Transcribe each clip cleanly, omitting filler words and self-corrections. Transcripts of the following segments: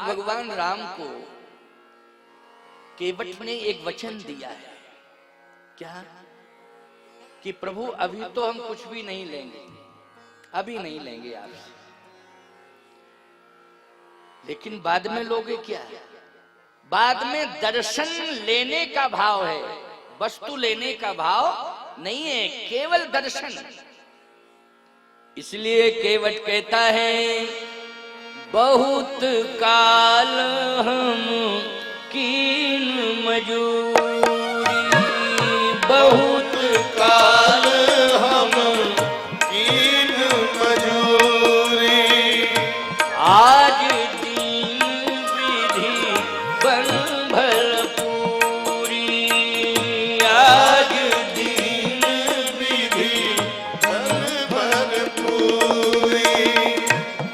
भगवान राम को केवट ने एक वचन दिया है, क्या? कि प्रभु अभी तो हम कुछ भी नहीं लेंगे, अभी नहीं लेंगे आपसे, लेकिन बाद में लोगे क्या? बाद में दर्शन लेने का भाव है, वस्तु लेने का भाव नहीं है, केवल दर्शन। इसलिए केवट कहता है, बहुत काल हम कीन मजूरी, बहुत काल हम कीन मजूरी, आज दीन विधि बन भरपूरी, आज दीन विधि बन भरपूरी,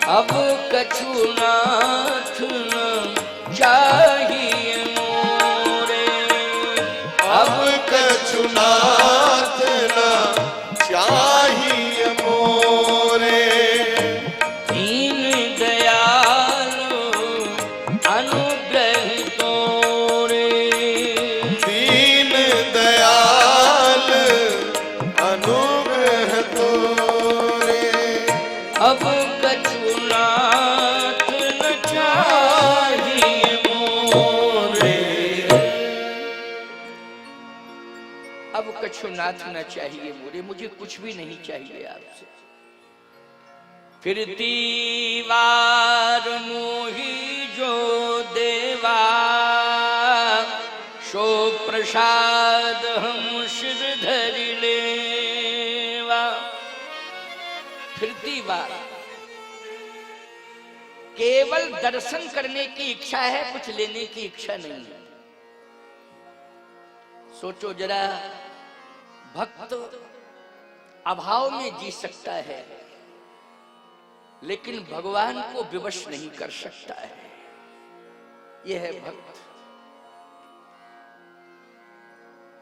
अब कछु नाथ न चाहिए मोरे, अब कछु नाथ न चाहिए मोरे, दीन दयालु अनुग्रह तोरे, दीन दयाल अनुग्रह तोरे, अब कछु नाथ न चाहिए मोरे, अब कछु नाथ न चाहिए मोरे, मुझे कुछ भी नहीं चाहिए आपसे। फिरती वार मोही जो देवा, सो प्रसाद हम सिर धरि लेवा। फिरती बार, केवल दर्शन करने की इच्छा है, कुछ लेने की इच्छा नहीं है। सोचो जरा, भक्त अभाव में जी सकता है, लेकिन भगवान को विवश नहीं कर सकता है। यह है भक्त।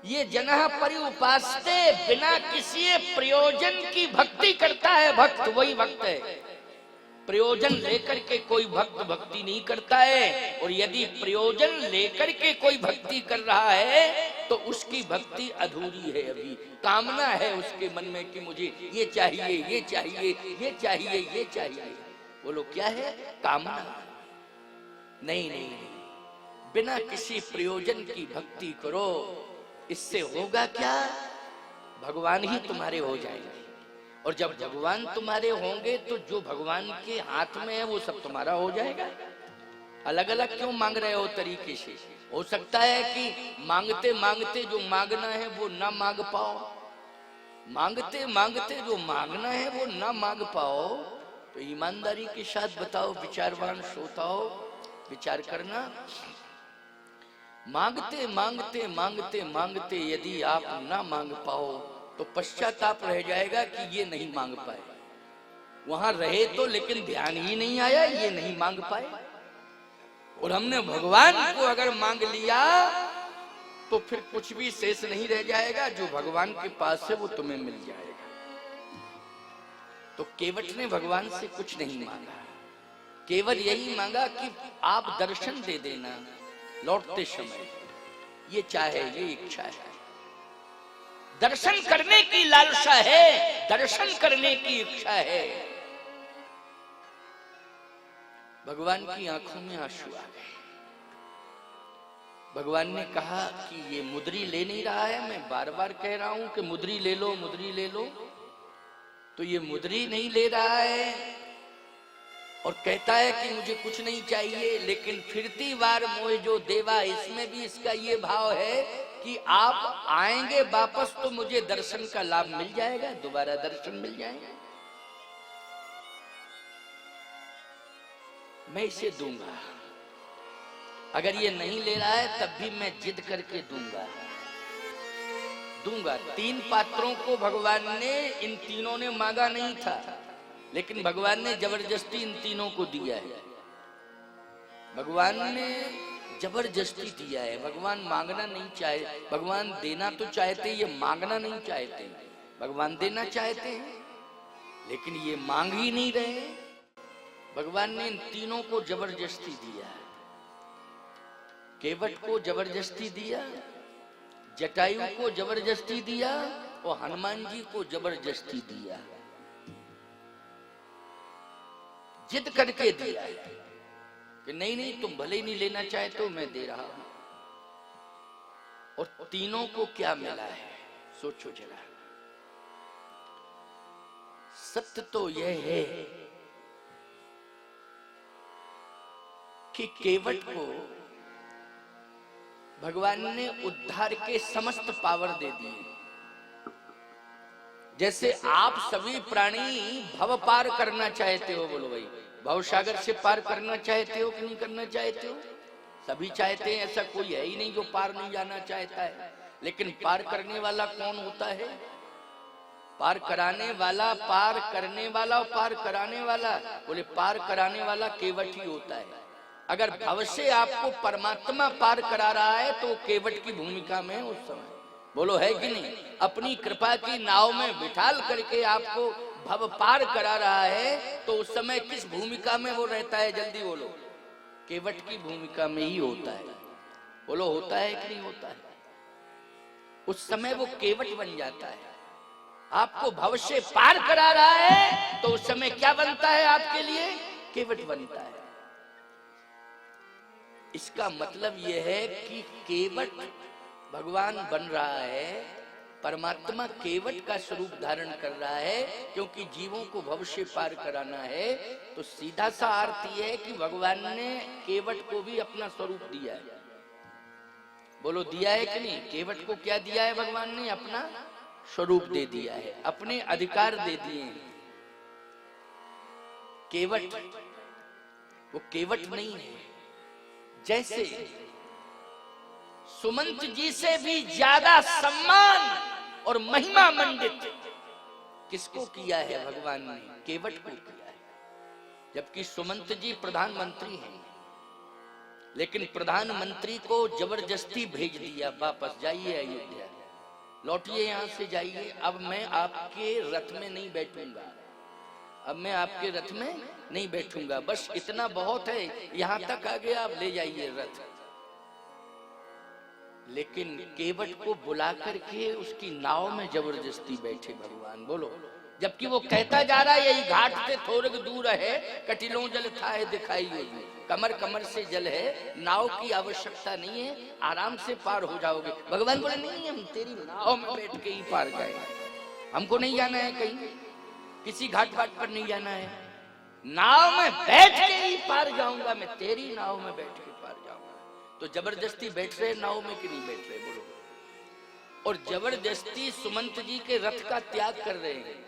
ये जनः परि उपासते, बिना किसी प्रयोजन की भक्ति करता है भक्त, वही भक्त है। प्रयोजन लेकर के कोई भक्त भक्ति नहीं करता है, और यदि प्रयोजन लेकर के कोई भक्ति कर रहा है तो उसकी भक्ति अधूरी है। अभी कामना है उसके मन में कि मुझे ये चाहिए, ये चाहिए, ये चाहिए, ये चाहिए। बोलो क्या है? कामना। नहीं नहीं, बिना किसी प्रयोजन की भक्ति करो, इससे होगा क्या? भगवान ही तुम्हारे हो जाएंगे, और जब भगवान तुम्हारे होंगे तो जो भगवान के हाथ में है वो सब तुम्हारा हो जाएगा। अलग अलग क्यों मांग रहे हो तरीके से? हो सकता है कि मांगते मांगते जो मांगना है वो ना मांग पाओ, मांगते मांगते जो मांगना है वो ना मांग पाओ। तो ईमानदारी के साथ बताओ, विचारवान श्रोताओ, विचार करना। मांगते मांगते मांगते मांगते यदि आप ना मांग पाओ तो पश्चाताप रह जाएगा कि ये नहीं मांग पाए। वहां रहे तो, लेकिन ध्यान ही नहीं आया, ये नहीं मांग पाए। और हमने भगवान को अगर मांग लिया तो फिर कुछ भी शेष नहीं रह जाएगा। जो भगवान के पास है वो तुम्हें मिल जाएगा। तो केवट ने भगवान से कुछ नहीं मांगा, केवल यही मांगा कि आप दर्शन दे देना लौटते समय। ये चाहे, ये इच्छा है। दर्शन करने की लालसा है, दर्शन करने की इच्छा है। भगवान की आंखों में आंसू आ गए। भगवान ने कहा कि ये मुद्री ले नहीं रहा है, मैं बार बार कह रहा हूं कि मुद्री ले लो, मुद्री ले लो, तो ये मुद्री नहीं ले रहा है और कहता है कि मुझे कुछ नहीं चाहिए। लेकिन फिरती बार मोह जो देवा, इसमें भी इसका ये भाव है कि आप आएंगे वापस तो मुझे दर्शन का लाभ मिल जाएगा, दोबारा दर्शन मिल जाएगा, मैं इसे दूंगा। अगर ये नहीं ले रहा है तब भी मैं जिद करके दूंगा, दूंगा। 3 पात्रों को भगवान ने, इन तीनों ने मांगा नहीं था, लेकिन भगवान ने जबरदस्ती इन तीनों को दिया है। भगवान ने जबरदस्ती दिया है। भगवान मांगना नहीं चाहे, भगवान देना तो चाहते, ये मांगना नहीं चाहते। भगवान देना चाहते हैं लेकिन ये मांग ही नहीं रहे। भगवान ने इन तीनों को जबरदस्ती दिया। केवट को जबरदस्ती दिया, जटायु को जबरदस्ती दिया और हनुमान जी को जबरदस्ती दिया। जिद करके दिया कि नहीं नहीं तुम भले ही नहीं लेना चाहते हो, मैं दे रहा हूं। और तीनों को क्या मिला है सोचो जरा। सत्य तो यह है कि केवट को भगवान ने उद्धार के समस्त पावर दे दिए। जैसे आप सभी प्राणी भव पार करना चाहते हो, बोलो भाई, भव सागर से पार करना चाहते हो कि नहीं करना चाहते हो? सभी चाहते हैं, ऐसा कोई है ही नहीं जो पार नहीं जाना चाहता है। लेकिन पार करने वाला कौन होता है? पार कराने वाला, पार करने वाला और पार कराने वाला। बोले पार कराने वाला केवट ही होता है। अगर भव से आपको परमात्मा पार करा रहा है तो केवट की भूमिका में उस समय, बोलो है कि नहीं? अपनी कृपा की नाव में बिठाल करके आपको भव पार करा रहा है तो उस समय किस भूमिका में वो रहता है? जल्दी बोलो। केवट की भूमिका में ही होता है। बोलो होता है कि नहीं होता है? उस समय वो केवट बन जाता है। आपको भव से पार करा रहा है तो उस समय क्या बनता है आपके लिए? केवट बनता है। इसका मतलब यह है कि केवट भगवान बन रहा है, परमात्मा केवट का स्वरूप धारण कर रहा है, क्योंकि जीवों को भव से पार कराना है। तो सीधा सा अर्थ यह है कि भगवान ने केवट को भी अपना स्वरूप दिया है। बोलो दिया है कि नहीं? केवट को क्या दिया है भगवान ने? अपना स्वरूप दे दिया है, अपने अधिकार दे दिए हैं। केवट वो केवट नहीं है। जैसे सुमंत जी से भी ज्यादा सम्मान और महिमा मंडित किसको किया है भगवान ने? केवट को किया है। जबकि सुमंत जी प्रधानमंत्री हैं, लेकिन प्रधानमंत्री को जबरदस्ती भेज दिया, वापस जाइए अयोध्या, लौटिए यहां से जाइए, अब मैं आपके रथ में नहीं बैठूंगा, अब मैं आपके रथ में नहीं बैठूंगा, बस इतना बहुत है, यहां तक आ गया, आप ले जाइए रथ। लेकिन केवट को बुला करके उसकी नाव में जबरदस्ती बैठे भगवान, बोलो। जबकि वो कहता जा रहा है यही घाट से थोड़े दूर है, कटिलों जल था है दिखाई होगी, कमर कमर से जल है, नाव की आवश्यकता नहीं है, आराम से पार हो जाओगे। भगवान बोले नहीं, हम तेरी नाव में बैठ के ही पार जाएंगे, हमको नहीं जाना है कहीं, किसी घाट घाट पर नहीं जाना है, नाव में बैठ के ही पार जाऊंगा, मैं तेरी नाव में बैठ के पार जाऊंगा। तो जबरदस्ती बैठ रहे नाव में कि नहीं बैठ रहे? बोलो। और जबरदस्ती सुमंत जी के रथ का त्याग कर रहे हैं।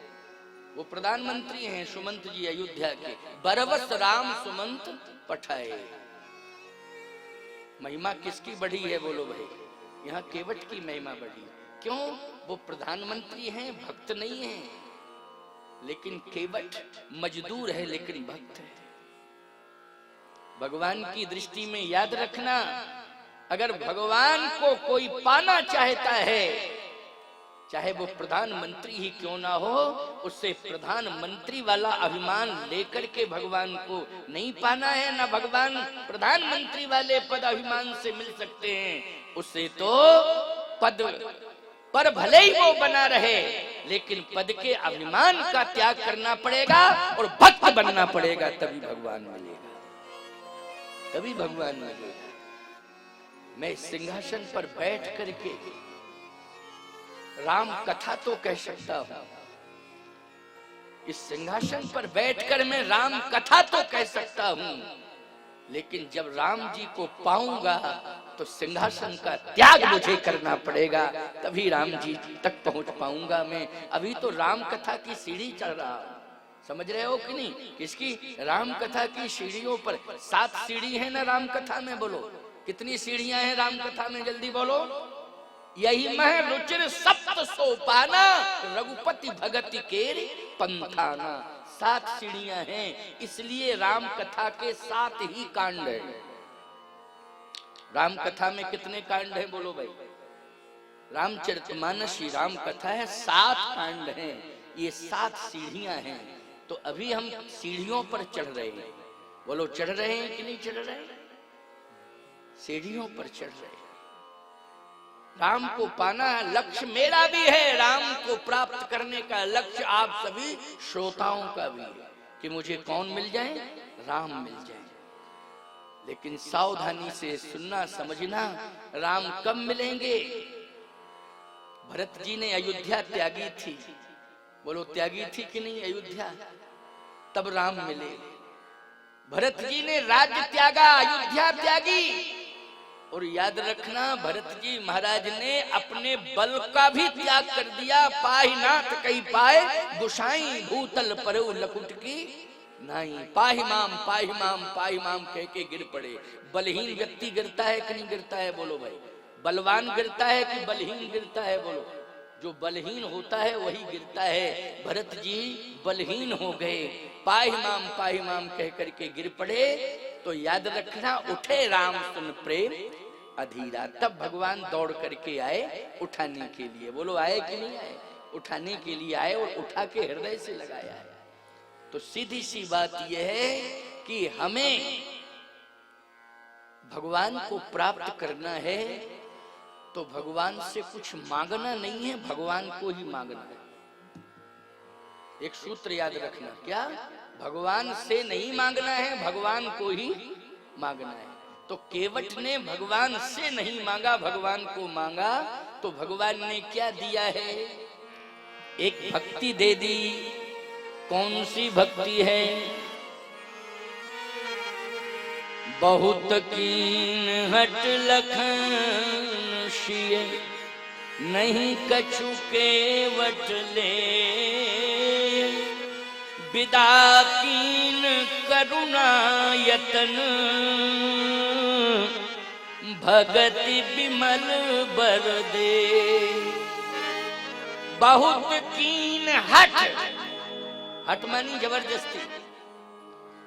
वो प्रधानमंत्री हैं सुमंत जी अयोध्या के, बरबस राम सुमंत पठाए। महिमा किसकी बढ़ी है? बोलो भाई, यहाँ केवट की महिमा बढ़ी। क्यों? वो प्रधानमंत्री हैं, भक्त नहीं है। लेकिन केवट मजदूर है लेकिन भक्त है। भगवान की दृष्टि में याद रखना, अगर भगवान को कोई पाना चाहता है, चाहे वो प्रधानमंत्री ही क्यों ना हो, उससे प्रधानमंत्री वाला अभिमान लेकर के भगवान को नहीं पाना है। ना भगवान प्रधानमंत्री वाले पद अभिमान से मिल सकते हैं। उससे तो पद पर भले ही वो बना रहे, लेकिन पद के अभिमान का त्याग करना पड़ेगा और भक्त बनना पड़ेगा, तभी भगवान मिलेगा, तभी भगवान मिलेगा। मैं सिंहासन पर बैठ करके राम कथा तो कह सकता हूं, इस सिंहासन पर बैठकर मैं राम कथा तो कह सकता हूं, लेकिन जब राम जी को पाऊंगा तो सिंहासन का त्याग मुझे करना पड़ेगा, तभी राम जी तक पहुंच पाऊंगा मैं। अभी तो राम कथा की सीढ़ी चढ़ रहा हूं, समझ रहे हो कि नहीं? किसकी? राम कथा की सीढ़ियों पर 7 सीढ़ी है ना राम कथा में, बोलो कितनी सीढ़ियां हैं राम कथा में? जल्दी बोलो। यही मह रुचिर सप्त सोपाना, रघुपति भगति केर पंथाना। 7 सीढ़ियां हैं, इसलिए राम कथा के 7 ही कांड हैं। राम कथा में कितने कांड हैं? बोलो भाई। रामचरितमानस राम कथा है, 7 कांड हैं, ये 7 सीढ़ियां हैं। तो अभी हम सीढ़ियों पर चढ़ रहे हैं। बोलो चढ़ रहे हैं कि नहीं चढ़ रहे हैं? सीढ़ियों पर चढ़ रहे हैं। राम को पाना लक्ष्य मेरा भी है, राम को प्राप्त करने का लक्ष्य आप सभी श्रोताओं का भी है कि मुझे कौन मिल जाए? राम मिल जाए। लेकिन सावधानी से सुनना समझना, राम कब मिलेंगे? भरत जी ने अयोध्या त्यागी थी, बोलो त्यागी थी कि नहीं अयोध्या? तब राम मिले। भरत जी ने राज्य त्यागा, अयोध्या त्यागी। और याद रखना, भरत जी महाराज ने अपने बल का भी त्याग कर दिया। पाहि नाथ कही पाए, गुसाई भूतल पर लकुट की नहीं। पाहि माम पाहि माम पाहि माम कह के गिर पड़े। बलहीन व्यक्ति गिरता है कि नहीं गिरता है? बोलो भाई, बलवान गिरता है कि बलहीन गिरता है? बोलो, जो बलहीन होता है वही गिरता है। भरत जी बलहीन हो गए, पाहि माम कह करके गिर पड़े। तो याद रखना, उठे राम सुन प्रेम अधीरा। तब भगवान दौड़ करके आए उठाने के लिए। बोलो आए कि नहीं आए? उठाने के लिए आए और उठा के हृदय से लगाया है। तो सीधी सी बात यह है कि हमें भगवान को प्राप्त करना है तो भगवान से कुछ मांगना नहीं है, भगवान को ही मांगना है। एक सूत्र याद रखना, क्या? भगवान से नहीं मांगना है, भगवान को ही मांगना है। तो केवट ने भगवान से नहीं मांगा, भगवान को मांगा। तो भगवान ने क्या दिया है? एक भक्ति दे दी। कौन सी भक्ति है? बहुत कीन हट लखन शिय, नहीं कछु केवट ले। विदा कीन करुणा यतन, भगति विमल बर दे। बहुत कीन हट, हट मानी जबरदस्ती।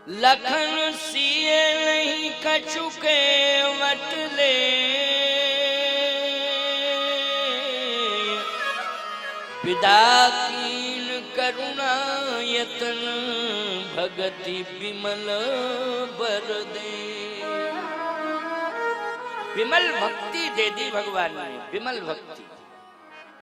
लखन सिए नहीं कछु केवट ले। विदा कीन करुणा यतन, भगति विमल बर दे। विमल भक्ति दे दी भगवान ने, विमल भक्ति।